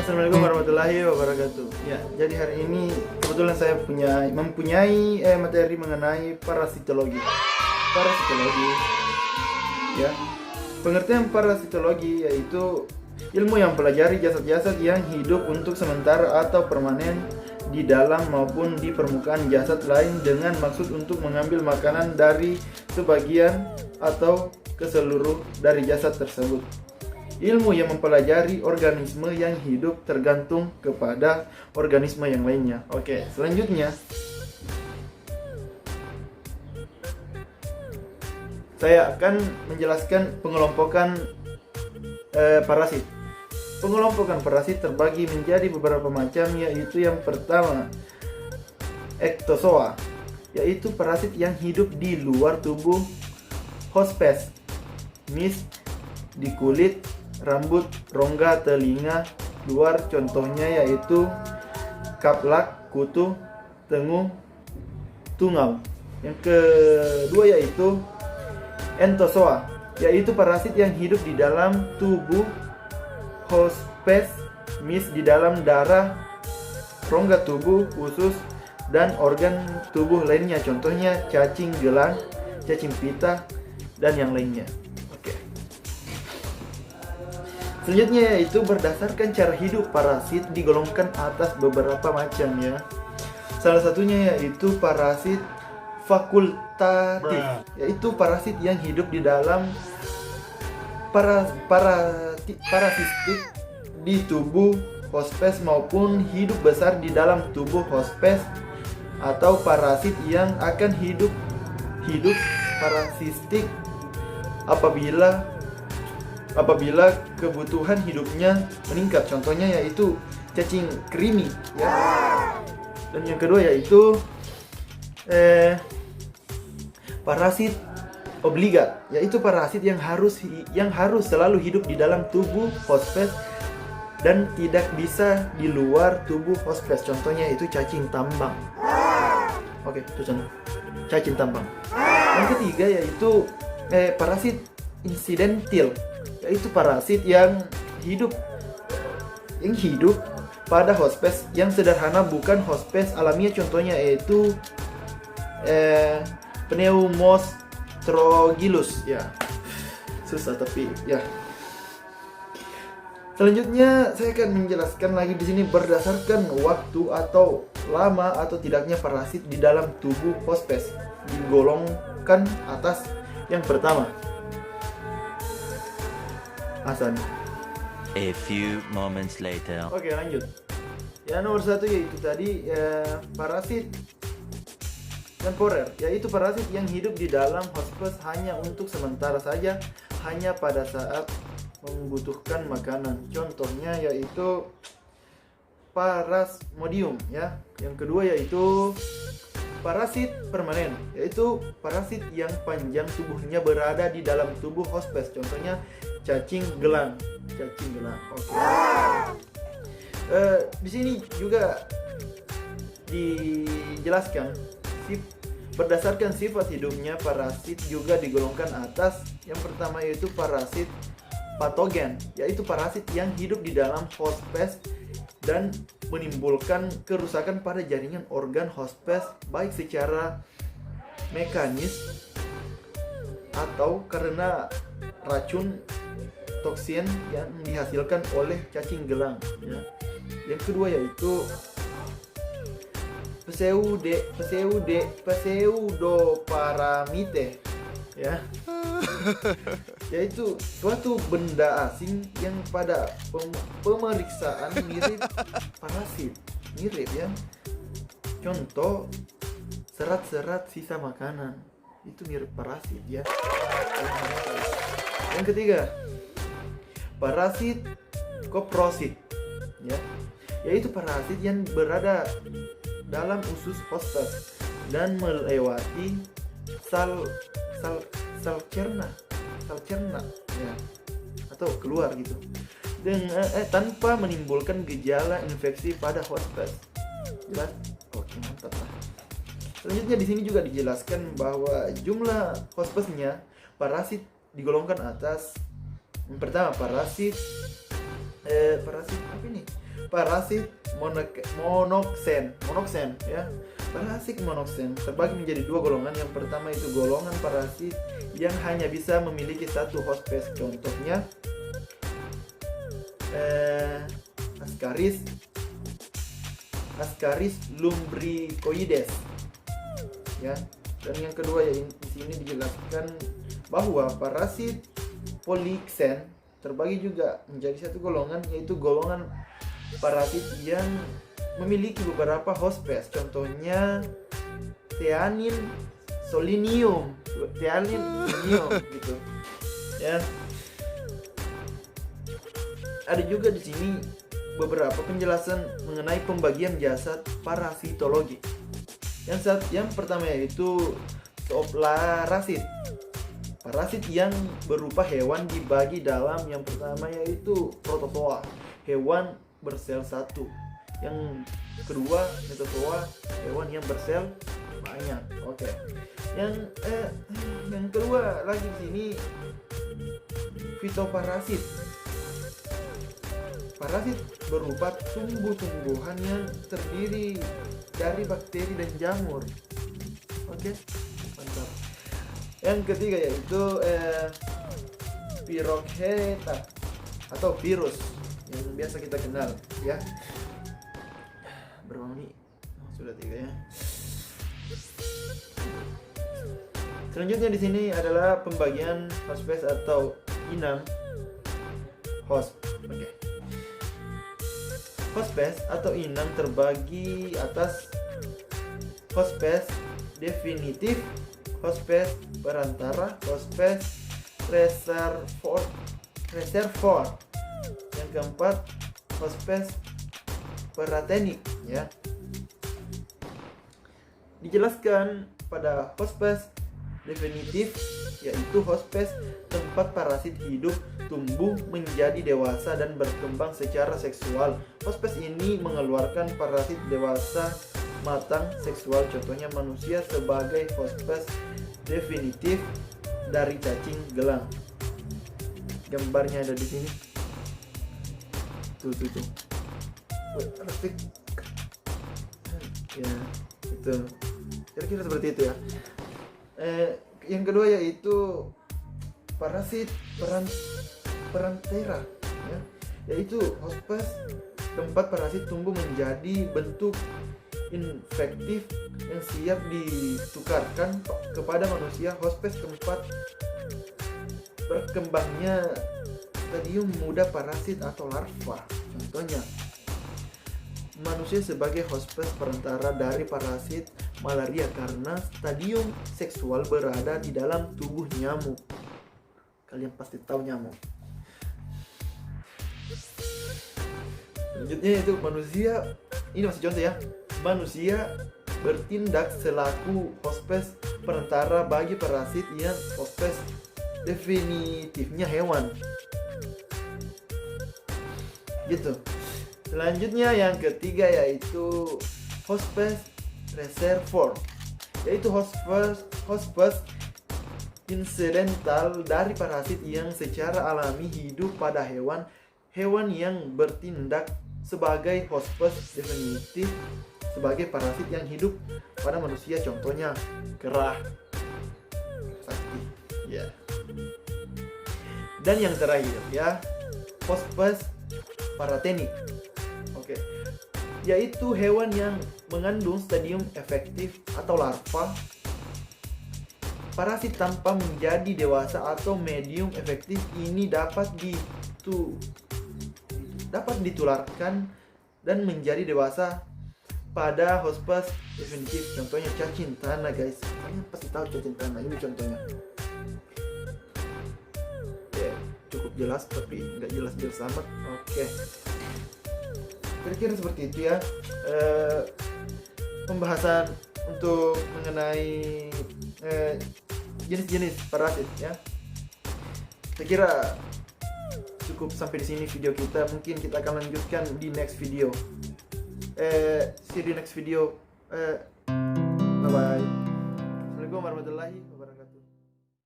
Assalamualaikum warahmatullahi wabarakatuh. Ya, jadi hari ini kebetulan saya mempunyai materi mengenai parasitologi. Parasitologi, ya. Pengertian parasitologi yaitu ilmu yang pelajari jasad-jasad yang hidup untuk sementara atau permanen di dalam maupun di permukaan jasad lain dengan maksud untuk mengambil makanan dari sebagian atau keseluruh dari jasad tersebut. Ilmu yang mempelajari organisme yang hidup tergantung kepada organisme yang lainnya. Oke, selanjutnya saya akan menjelaskan pengelompokan parasit. Pengelompokan parasit terbagi menjadi beberapa macam, yaitu yang pertama ektozoa, yaitu parasit yang hidup di luar tubuh hospes, di kulit, rambut, rongga, telinga luar, contohnya yaitu kaplak, kutu, tengu, tungau. Yang kedua yaitu entozoa, yaitu parasit yang hidup di dalam tubuh hospes, di dalam darah, rongga tubuh, usus, dan organ tubuh lainnya, contohnya cacing gelang, cacing pita, dan yang lainnya. Selanjutnya yaitu berdasarkan cara hidup, parasit digolongkan atas beberapa macam, ya. Salah satunya yaitu parasit fakultatif, yaitu parasit yang hidup di dalam parasitik di tubuh hospes maupun hidup besar di dalam tubuh hospes, atau parasit yang akan hidup parasitik apabila kebutuhan hidupnya meningkat, contohnya yaitu cacing krimi, ya. Dan yang kedua yaitu parasit obligat, yaitu parasit yang harus selalu hidup di dalam tubuh hospes dan tidak bisa di luar tubuh hospes, contohnya yaitu cacing tambang. Oke, itu contoh cacing tambang. Yang ketiga yaitu parasit insidentil, yaitu parasit yang hidup pada hospes yang sederhana, bukan hospes alamiah, contohnya yaitu Pneumostrophilus, ya. Susah tapi ya. Selanjutnya saya akan menjelaskan lagi di sini berdasarkan waktu atau lama atau tidaknya parasit di dalam tubuh hospes digolongkan atas. Yang pertama, Hasan. A few moments later. Oke, lanjut. Ya, nomor satu yaitu tadi parasit temporer, yaitu parasit yang hidup di dalam hospes hanya untuk sementara saja, hanya pada saat membutuhkan makanan. Contohnya yaitu Parasmodium, ya. Yang kedua yaitu parasit permanen, yaitu parasit yang panjang tubuhnya berada di dalam tubuh hospes, contohnya cacing gelang. Oke. Di sini juga dijelaskan berdasarkan sifat hidupnya, parasit juga digolongkan atas. Yang pertama yaitu parasit patogen, yaitu parasit yang hidup di dalam hospes dan menimbulkan kerusakan pada jaringan organ hospes, baik secara mekanis atau karena racun toksin yang dihasilkan oleh cacing gelang, ya. Yang kedua yaitu pseudoparamite, ya. Yaitu suatu benda asing yang pada pemeriksaan mirip parasit, ya. Contoh serat-serat sisa makanan itu mirip parasit, ya. Yang ketiga, parasit koprosit, ya, yaitu parasit yang berada dalam usus hospes dan melewati sal cerna, ya, atau keluar gitu, dengan tanpa menimbulkan gejala infeksi pada hospes. Jelas? Oke, mantap lah. Selanjutnya di sini juga dijelaskan bahwa jumlah hospesnya parasit digolongkan atas. Yang pertama parasit apa ini? parasit monoksen ya. Parasit monoksen terbagi menjadi dua golongan. Yang pertama itu golongan parasit yang hanya bisa memiliki satu hospes. Contohnya Ascaris lumbricoides ya. Dan yang kedua ya, di sini dijelaskan bahwa parasit polixen terbagi juga menjadi satu golongan, yaitu golongan parasit yang memiliki beberapa hospes. Contohnya Theanin solinium gitu ya. Ada juga di sini beberapa penjelasan mengenai pembagian jasad parasitologi. Yang pertama yaitu zooplasit. Parasit yang berupa hewan dibagi dalam yang pertama yaitu protozoa, hewan bersel satu. Yang kedua metazoa, hewan yang bersel banyak. Oke. Yang kedua lagi di sini fitoparasit. Parasit berupa tumbuh-tumbuhan yang terdiri dari bakteri dan jamur. Oke, mantap. Yang ketiga yaitu Spirocheta atau virus yang biasa kita kenal ya. Berapa menit? Sudah 3 ya. Selanjutnya di sini adalah pembagian hospes atau inang host. Oke. Hospes atau inang terbagi atas hospes definitif, hospes perantara, hospes reservoir. Yang keempat, hospes paratenik ya. Dijelaskan pada hospes definitif yaitu hospes tempat parasit hidup, tumbuh menjadi dewasa dan berkembang secara seksual. Hospes ini mengeluarkan parasit dewasa matang seksual. Contohnya manusia sebagai hospes definitif dari cacing gelang. Gambarnya ada di sini. Tuh. Ya, itu. Kira-kira seperti itu ya. Yang kedua yaitu parasit perantera ya, yaitu hospes tempat parasit tumbuh menjadi bentuk infektif yang siap ditukarkan kepada manusia. Hospes tempat berkembangnya stadium muda parasit atau larva. Contohnya manusia sebagai hospes perantara dari parasit malaria karena stadium seksual berada di dalam tubuh nyamuk. Kalian pasti tahu nyamuk. Selanjutnya itu manusia, ini masih contoh ya. Manusia bertindak selaku hospes perantara bagi parasit yang hospes definitifnya hewan. Gitu. Selanjutnya yang ketiga yaitu hospes reservoir, yaitu hospes insidental dari parasit yang secara alami hidup pada hewan yang bertindak sebagai hospes definitif sebagai parasit yang hidup pada manusia. Contohnya kerah, sakti ya. Dan yang terakhir ya, hospes paratenik. Oke. Yaitu hewan yang mengandung stadium efektif atau larva parasit tanpa menjadi dewasa atau medium efektif. Ini dapat ditularkan dan menjadi dewasa pada hospes definitif. Contohnya cacing tanah guys, kalian pasti tahu cacing tanah. Ini contohnya. Cukup jelas tapi nggak jelas-jelas amat. Oke. Kira-kira seperti itu ya pembahasan untuk mengenai jenis-jenis parasit ya. Saya kira cukup sampai di sini video kita. Mungkin kita akan lanjutkan di next video. See you di next video. Bye bye. Assalamualaikum warahmatullahi wabarakatuh.